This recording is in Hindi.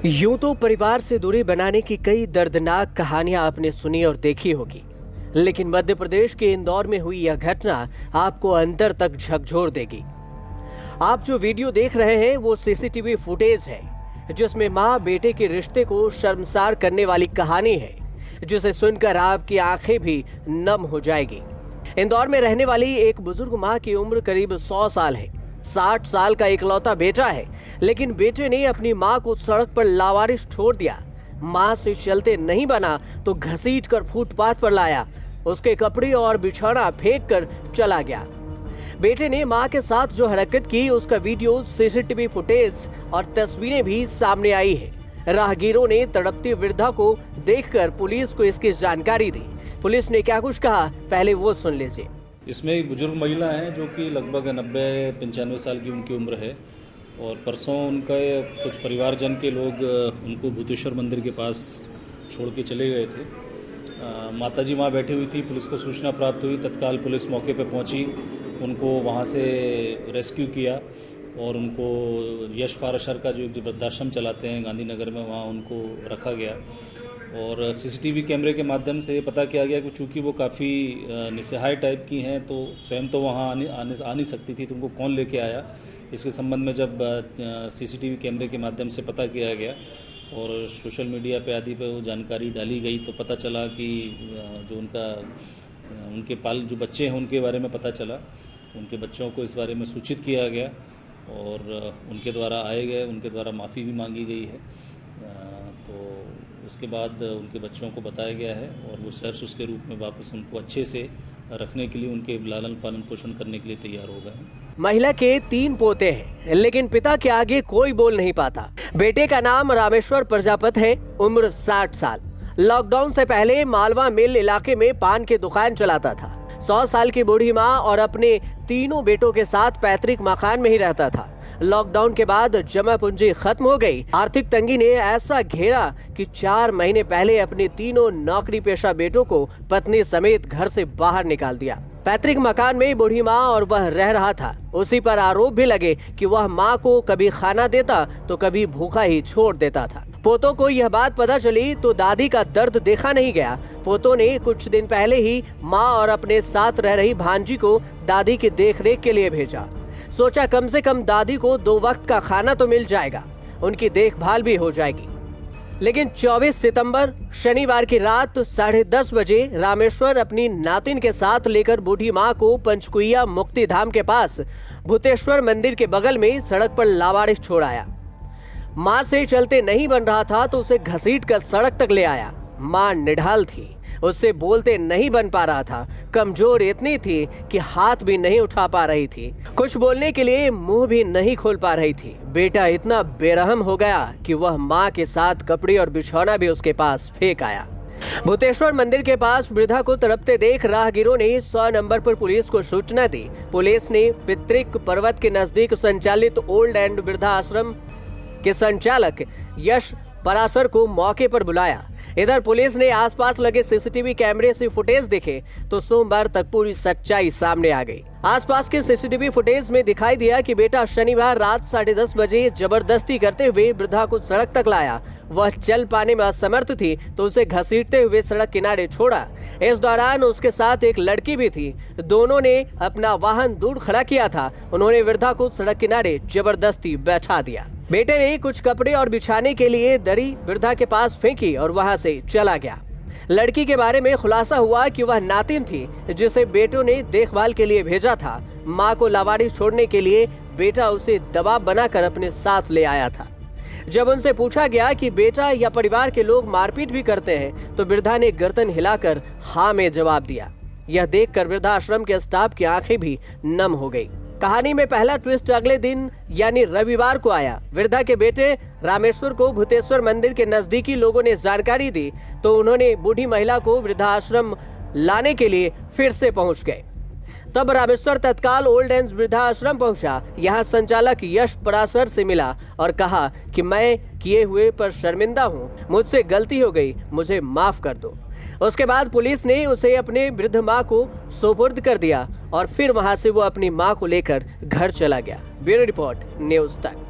यूं तो परिवार से दूरी बनाने की कई दर्दनाक कहानियां आपने सुनी और देखी होगी, लेकिन मध्य प्रदेश के इंदौर में हुई यह घटना आपको अंदर तक झकझोर देगी। आप जो वीडियो देख रहे हैं वो सीसीटीवी फुटेज है, जिसमें माँ बेटे के रिश्ते को शर्मसार करने वाली कहानी है, जिसे सुनकर आपकी आंखें भी नम हो जाएगी। इंदौर में रहने वाली एक बुजुर्ग माँ की उम्र करीब 100 साल है। 60 साल का इकलौता बेटा है, लेकिन बेटे ने अपनी मां को सड़क पर लावारिस छोड़ दिया। मां से चलते नहीं बना तो घसीट कर फुटपाथ पर लाया, उसके कपड़े और बिछौना फेंक कर चला गया। बेटे ने मां के साथ जो हरकत की उसका वीडियो, सीसीटीवी फुटेज और तस्वीरें भी सामने आई है। राहगीरों ने तड़पती वृद्धा को देखकर पुलिस को इसकी जानकारी दी। पुलिस ने क्या कुछ कहा, पहले वो सुन लीजिए। इसमें एक बुजुर्ग महिला हैं जो कि लगभग 90-95 साल की उनकी उम्र है, और परसों उनका कुछ परिवारजन के लोग उनको भूतेश्वर मंदिर के पास छोड़ के चले गए थे। माताजी वहाँ बैठी हुई थी। पुलिस को सूचना प्राप्त हुई, तत्काल पुलिस मौके पर पहुँची, उनको वहाँ से रेस्क्यू किया और उनको यश पाराशर का जो वृद्धाश्रम चलाते हैं गांधीनगर में, वहाँ उनको रखा गया। और सीसीटीवी कैमरे के माध्यम से पता किया गया कि चूँकि वो काफ़ी निस्सहाय टाइप की हैं, तो स्वयं तो वहाँ आ नहीं सकती थी, तो उनको कौन लेके आया, इसके संबंध में जब सीसीटीवी कैमरे के माध्यम से पता किया गया और सोशल मीडिया पे आदि पे वो जानकारी डाली गई, तो पता चला कि जो उनके जो बच्चे हैं उनके बारे में पता चला। उनके बच्चों को इस बारे में सूचित किया गया और उनके द्वारा आए गए, उनके द्वारा माफ़ी भी मांगी गई है। तो उसके बाद उनके बच्चों को बताया गया है और वो सहर्ष उसके रूप में वापस उनको अच्छे से रखने के लिए, उनके लालन पालन पोषण करने के लिए तैयार हो गए। महिला के 3 पोते हैं, लेकिन पिता के आगे कोई बोल नहीं पाता। बेटे का नाम रामेश्वर प्रजापत है, उम्र 60 साल। लॉकडाउन से पहले मालवा मिल इलाके में पान की दुकान चलाता था। 100 साल की बूढ़ी माँ और अपने तीनों बेटों के साथ पैतृक मकान में ही रहता था। लॉकडाउन के बाद जमा पूंजी खत्म हो गई। आर्थिक तंगी ने ऐसा घेरा कि 4 महीने पहले अपने तीनों नौकरी पेशा बेटों को पत्नी समेत घर से बाहर निकाल दिया। पैतृक मकान में बूढ़ी माँ और वह रह रहा था। उसी पर आरोप भी लगे कि वह माँ को कभी खाना देता तो कभी भूखा ही छोड़ देता था। पोतों को यह बात पता चली तो दादी का दर्द देखा नहीं गया। पोतों ने कुछ दिन पहले ही माँ और अपने साथ रह रही भांजी को दादी की देखरेख के लिए भेजा। सोचा कम से कम दादी को 2 वक्त का खाना तो मिल जाएगा, उनकी देखभाल भी हो जाएगी। लेकिन 24 सितंबर शनिवार की रात 10:30 बजे रामेश्वर अपनी नातिन के साथ लेकर बूढ़ी माँ को पंचकुइया मुक्ति धाम के पास भूतेश्वर मंदिर के बगल में सड़क पर लावारिस छोड़ आया। माँ से चलते नहीं बन रहा था तो उसे घसीट कर सड़क तक ले आया। माँ निढाल थी, उससे बोलते नहीं बन पा रहा था। कमजोर इतनी थी कि हाथ भी नहीं उठा पा रही थी, कुछ बोलने के लिए मुंह भी नहीं खोल पा रही थी। बेटा इतना बेरहम हो गया कि वह माँ के साथ कपड़े और बिछौना भी उसके पास फेंक आया। भूतेश्वर मंदिर के पास वृद्धा को तड़पते देख राहगीरों ने 100 नंबर पर पुलिस को सूचना दी। पुलिस ने पितृक पर्वत के नजदीक संचालित ओल्ड एंड वृद्धा आश्रम के संचालक यश पराशर को मौके पर बुलाया। इधर पुलिस ने आसपास लगे सीसीटीवी कैमरे से फुटेज देखे तो सोमवार तक पूरी सच्चाई सामने आ गई। आसपास के सीसीटीवी फुटेज में दिखाई दिया कि बेटा शनिवार रात 10:30 बजे जबरदस्ती करते हुए वृद्धा को सड़क तक लाया। वह चल पाने में असमर्थ थी तो उसे घसीटते हुए सड़क किनारे छोड़ा। इस दौरान उसके साथ एक लड़की भी थी। दोनों ने अपना वाहन दूर खड़ा किया था। उन्होंने वृद्धा को सड़क किनारे जबरदस्ती बैठा दिया। बेटे ने कुछ कपड़े और बिछाने के लिए दरी वृद्धा के पास फेंकी और वहां से चला गया। लड़की के बारे में खुलासा हुआ कि वह नातिन थी जिसे बेटों ने देखभाल के लिए भेजा था। मां को लावारिस छोड़ने के लिए बेटा उसे दबाव बनाकर अपने साथ ले आया था। जब उनसे पूछा गया कि बेटा या परिवार के लोग मारपीट भी करते हैं तो वृद्धा ने गर्दन हिलाकर हाँ में जवाब दिया। यह देखकर वृद्धाश्रम के स्टाफ की आंखें भी नम हो गई। कहानी में पहला ट्विस्ट अगले दिन यानी रविवार को आया। वृद्धा के बेटे रामेश्वर को भूतेश्वर मंदिर के नजदीकी लोगों ने जानकारी दी तो उन्होंने बूढ़ी महिला को वृद्धाश्रम लाने के लिए फिर से पहुंच गए। तब रामेश्वर तत्काल ओल्ड एंड वृद्धाश्रम पहुंचा। यहाँ संचालक यश पराशर से मिला और कहा कि मैं किए हुए पर शर्मिंदा हूँ, मुझसे गलती हो गई, मुझे माफ कर दो। उसके बाद पुलिस ने उसे अपने वृद्ध माँ को सुपुर्द कर दिया और फिर वहां से वो अपनी माँ को लेकर घर चला गया। ब्यूरो रिपोर्ट, न्यूज़ तक।